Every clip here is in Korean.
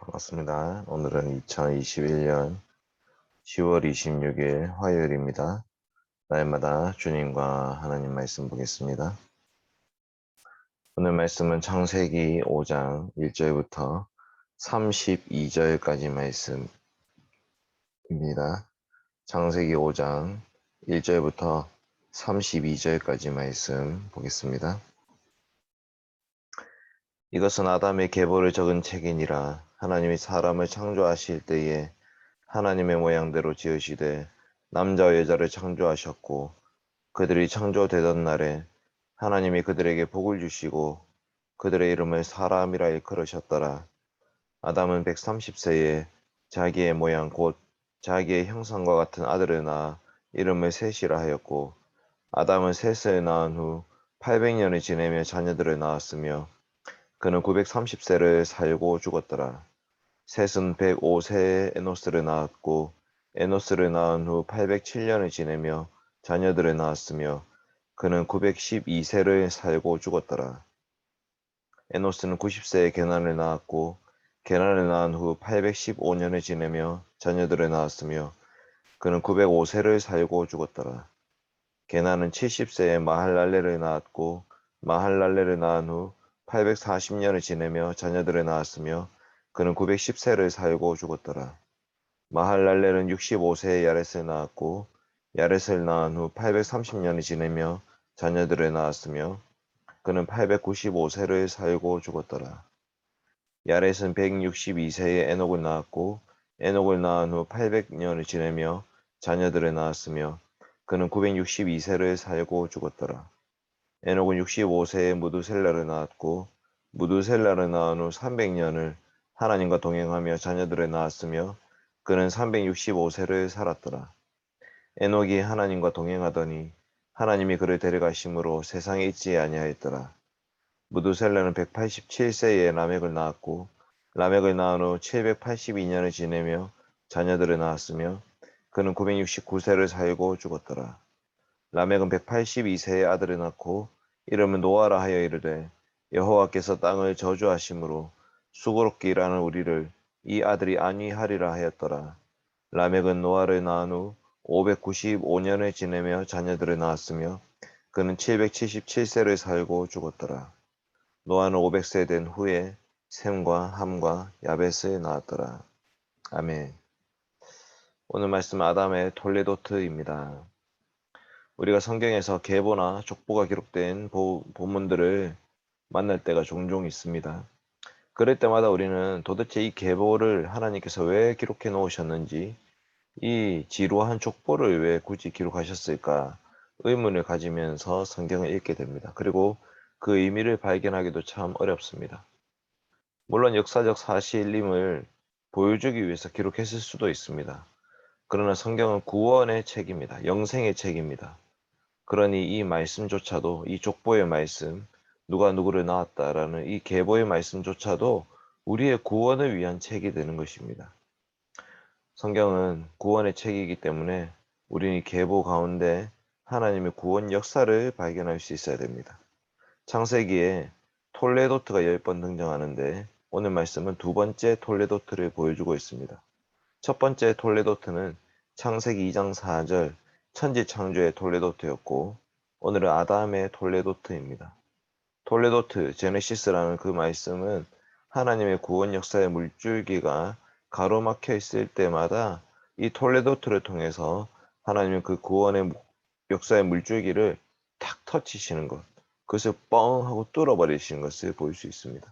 반갑습니다. 오늘은 2021년 10월 26일 화요일입니다. 날마다 주님과 하나님 말씀 보겠습니다. 오늘 말씀은 창세기 5장 1절부터 32절까지 말씀입니다. 창세기 5장 1절부터 32절까지 말씀 보겠습니다. 이것은 아담의 계보를 적은 책이니라. 하나님이 사람을 창조하실 때에 하나님의 모양대로 지으시되 남자와 여자를 창조하셨고, 그들이 창조되던 날에 하나님이 그들에게 복을 주시고 그들의 이름을 사람이라 일컬으셨더라. 아담은 130세에 자기의 모양 곧 자기의 형상과 같은 아들을 낳아 이름을 셋이라 하였고, 아담은 셋을 낳은 후 800년을 지내며 자녀들을 낳았으며 그는 930세를 살고 죽었더라. 셋은 105세에 에노스를 낳았고, 에노스를 낳은 후 807년을 지내며 자녀들을 낳았으며 그는 912세를 살고 죽었더라. 에노스는 90세에 게난을 낳았고, 게난을 낳은 후 815년을 지내며 자녀들을 낳았으며 그는 905세를 살고 죽었더라. 게난은 70세에 마할랄레를 낳았고, 마할랄레를 낳은 후 840년을 지내며 자녀들을 낳았으며 그는 910세를 살고 죽었더라. 마할랄렐은 65세에 야렛을 낳았고, 야렛을 낳은 후 830년이 지내며 자녀들을 낳았으며 그는 895세를 살고 죽었더라. 야렛은 162세에 에녹을 낳았고, 에녹을 낳은 후 800년을 지내며 자녀들을 낳았으며 그는 962세를 살고 죽었더라. 에녹은 65세에 무두셀라를 낳았고, 무두셀라를 낳은 후 300년을 하나님과 동행하며 자녀들을 낳았으며 그는 365세를 살았더라. 에녹이 하나님과 동행하더니 하나님이 그를 데려가심으로 세상에 있지 아니하였더라. 무두셀라는 187세에 라멕을 낳았고, 라멕을 낳은 후 782년을 지내며 자녀들을 낳았으며 그는 969세를 살고 죽었더라. 라멕은 182세에 아들을 낳고 이름은 노아라 하여 이르되, 여호와께서 땅을 저주하심으로 수고롭게 일하는 우리를 이 아들이 안위하리라 하였더라. 라멕은 노아를 낳은 후 595년을 지내며 자녀들을 낳았으며 그는 777세를 살고 죽었더라. 노아는 500세 된 후에 셈과 함과 야벳을 낳았더라. 아멘. 오늘 말씀 아담의 톨레도트입니다. 우리가 성경에서 계보나 족보가 기록된 본문들을 만날 때가 종종 있습니다. 그럴 때마다 우리는 도대체 이 계보를 하나님께서 왜 기록해 놓으셨는지, 이 지루한 족보를 왜 굳이 기록하셨을까 의문을 가지면서 성경을 읽게 됩니다. 그리고 그 의미를 발견하기도 참 어렵습니다. 물론 역사적 사실임을 보여주기 위해서 기록했을 수도 있습니다. 그러나 성경은 구원의 책입니다. 영생의 책입니다. 그러니 이 말씀조차도, 이 족보의 말씀, 누가 누구를 낳았다라는 이 계보의 말씀조차도 우리의 구원을 위한 책이 되는 것입니다. 성경은 구원의 책이기 때문에 우리는 이 계보 가운데 하나님의 구원 역사를 발견할 수 있어야 됩니다. 창세기에 톨레도트가 10번 등장하는데 오늘 말씀은 두 번째 톨레도트를 보여주고 있습니다. 첫 번째 톨레도트는 창세기 2장 4절 천지 창조의 톨레도트였고, 오늘은 아담의 톨레도트입니다. 톨레도트, 제네시스라는 그 말씀은 하나님의 구원 역사의 물줄기가 가로막혀 있을 때마다 이 톨레도트를 통해서 하나님은 그 구원의 역사의 물줄기를 탁 터치시는 것, 그것을 뻥 하고 뚫어버리시는 것을 볼 수 있습니다.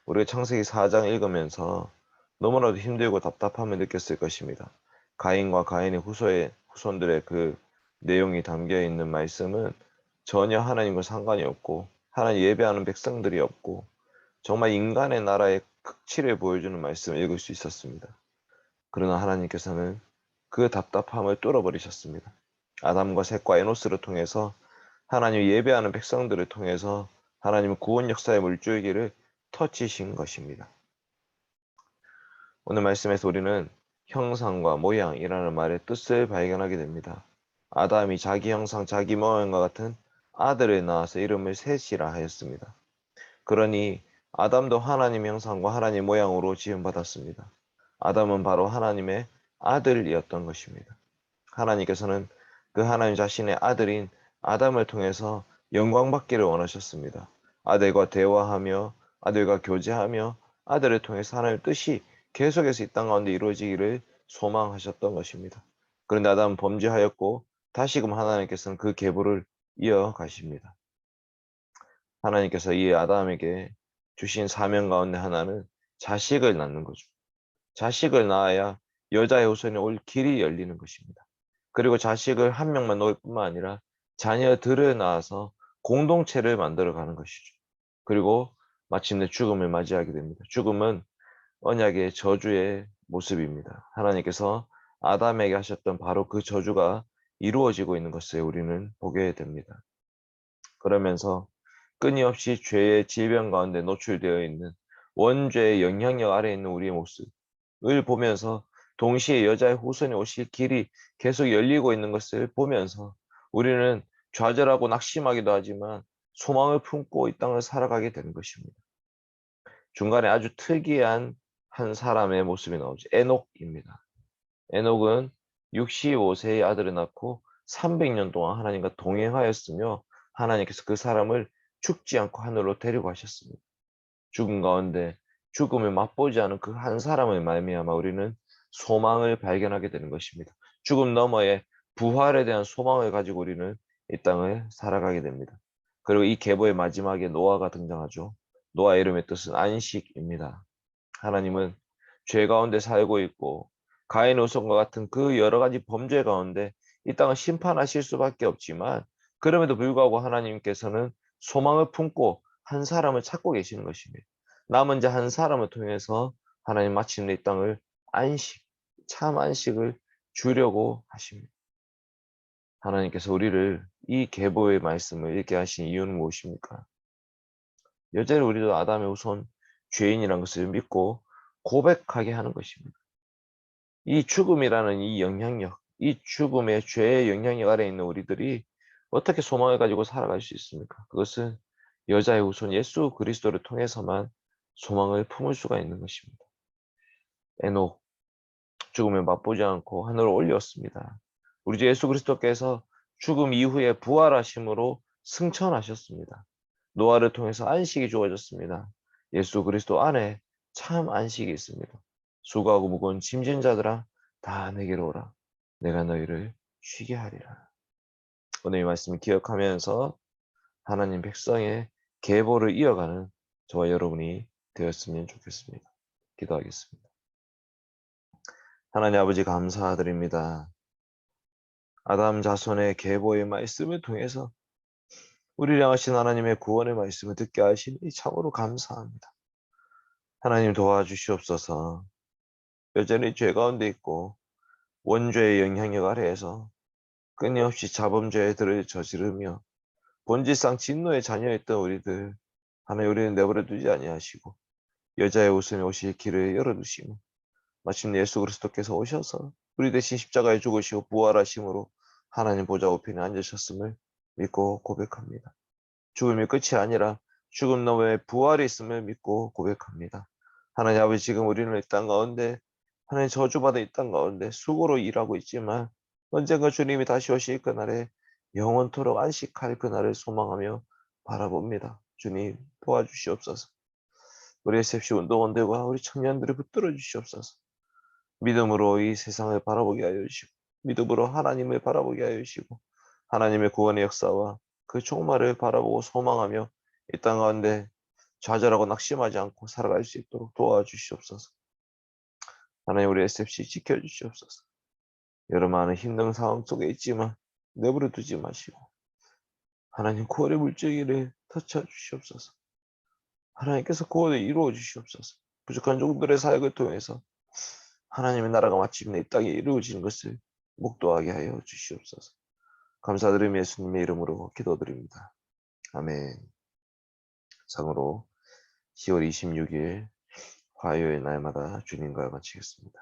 우리가 창세기 4장 읽으면서 너무나도 힘들고 답답함을 느꼈을 것입니다. 가인과 가인의 후손들의 그 내용이 담겨 있는 말씀은 전혀 하나님과 상관이 없고, 하나님 예배하는 백성들이 없고, 정말 인간의 나라의 극치를 보여주는 말씀을 읽을 수 있었습니다. 그러나 하나님께서는 그 답답함을 뚫어버리셨습니다. 아담과 셋과 에노스를 통해서, 하나님 예배하는 백성들을 통해서 하나님은 구원 역사의 물줄기를 터치신 것입니다. 오늘 말씀에서 우리는 형상과 모양이라는 말의 뜻을 발견하게 됩니다. 아담이 자기 형상, 자기 모양과 같은 아들을 낳아서 이름을 셋이라 하였습니다. 그러니 아담도 하나님의 형상과 하나님 모양으로 지음받았습니다. 아담은 바로 하나님의 아들이었던 것입니다. 하나님께서는 그 하나님 자신의 아들인 아담을 통해서 영광받기를 원하셨습니다. 아들과 대화하며 아들과 교제하며 아들을 통해서 하나님의 뜻이 계속해서 이 땅 가운데 이루어지기를 소망하셨던 것입니다. 그런데 아담은 범죄하였고 다시금 하나님께서는 그 계보를 이어가십니다. 하나님께서 이 아담에게 주신 사명 가운데 하나는 자식을 낳는 거죠. 자식을 낳아야 여자의 후손이 올 길이 열리는 것입니다. 그리고 자식을 한 명만 낳을 뿐만 아니라 자녀들을 낳아서 공동체를 만들어가는 것이죠. 그리고 마침내 죽음을 맞이하게 됩니다. 죽음은 언약의 저주의 모습입니다. 하나님께서 아담에게 하셨던 바로 그 저주가 이루어지고 있는 것을 우리는 보게 됩니다. 그러면서 끊임없이 죄의 질병 가운데 노출되어 있는 원죄의 영향력 아래에 있는 우리의 모습을 보면서 동시에 여자의 후손이 오실 길이 계속 열리고 있는 것을 보면서 우리는 좌절하고 낙심하기도 하지만 소망을 품고 이 땅을 살아가게 되는 것입니다. 중간에 아주 특이한 한 사람의 모습이 나오죠. 에녹입니다. 에녹은 65세의 아들을 낳고 300년 동안 하나님과 동행하였으며 하나님께서 그 사람을 죽지 않고 하늘로 데리고 가셨습니다. 죽음 가운데 죽음을 맛보지 않은 그 한 사람의 말미암아 우리는 소망을 발견하게 되는 것입니다. 죽음 너머에 부활에 대한 소망을 가지고 우리는 이 땅을 살아가게 됩니다. 그리고 이 계보의 마지막에 노아가 등장하죠. 노아의 이름의 뜻은 안식입니다. 하나님은 죄 가운데 살고 있고 가인 후손과 같은 그 여러 가지 범죄 가운데 이 땅을 심판하실 수밖에 없지만 그럼에도 불구하고 하나님께서는 소망을 품고 한 사람을 찾고 계시는 것입니다. 남은 자 한 사람을 통해서 하나님 마침내 이 땅을 안식, 참 안식을 주려고 하십니다. 하나님께서 우리를 이 계보의 말씀을 읽게 하신 이유는 무엇입니까? 여전히 우리도 아담의 후손 죄인이라는 것을 믿고 고백하게 하는 것입니다. 이 죽음이라는 이 영향력, 이 죽음의 죄의 영향력 아래에 있는 우리들이 어떻게 소망을 가지고 살아갈 수 있습니까? 그것은 여자의 후손 예수 그리스도를 통해서만 소망을 품을 수가 있는 것입니다. 에녹, 죽음을 맛보지 않고 하늘로 올렸습니다. 우리 주 예수 그리스도께서 죽음 이후에 부활하심으로 승천하셨습니다. 노아를 통해서 안식이 주어졌습니다. 예수 그리스도 안에 참 안식이 있습니다. 수고하고 무거운 짐진 자들아 다 내게로 오라. 내가 너희를 쉬게 하리라. 오늘 이 말씀을 기억하면서 하나님 백성의 계보를 이어가는 저와 여러분이 되었으면 좋겠습니다. 기도하겠습니다. 하나님 아버지 감사드립니다. 아담 자손의 계보의 말씀을 통해서 우리를 향하신 하나님의 구원의 말씀을 듣게 하시니 참으로 감사합니다. 하나님 도와주시옵소서. 여전히 죄 가운데 있고 원죄의 영향력 아래에서 끊임없이 자범죄들을 저지르며 본질상 진노의 자녀였던 우리들 하나님 우리는 내버려 두지 아니하시고 여자의 웃음에 오실 길을 열어두시고 마침내 예수 그리스도께서 오셔서 우리 대신 십자가에 죽으시고 부활하심으로 하나님 보좌 우편에 앉으셨음을 믿고 고백합니다. 죽음이 끝이 아니라 죽음 너머에 부활이 있음을 믿고 고백합니다. 하나님 아버지 지금 우리는 이 땅 가운데 하나님 저주받은 이 땅 가운데 수고로 일하고 있지만 언젠가 주님이 다시 오실 그날에 영원토록 안식할 그날을 소망하며 바라봅니다. 주님 도와주시옵소서. 우리 SFC 운동원들과 우리 청년들을 붙들어 주시옵소서. 믿음으로 이 세상을 바라보게 하여 주시고 믿음으로 하나님을 바라보게 하여 주시고 하나님의 구원의 역사와 그 종말을 바라보고 소망하며 이 땅 가운데 좌절하고 낙심하지 않고 살아갈 수 있도록 도와주시옵소서. 하나님 우리 SFC 지켜주시옵소서. 여러 많은 힘든 상황 속에 있지만 내버려 두지 마시고 하나님 구원의 물정이를 터쳐 주시옵소서. 하나님께서 구원을 이루어 주시옵소서. 부족한 종들의 사역을 통해서 하나님의 나라가 마침내 이 땅에 이루어지는 것을 목도하게 하여 주시옵소서. 감사드리며 예수님의 이름으로 기도드립니다. 아멘. 상으로 10월 26일 화요일 날마다 주님과 마치겠습니다.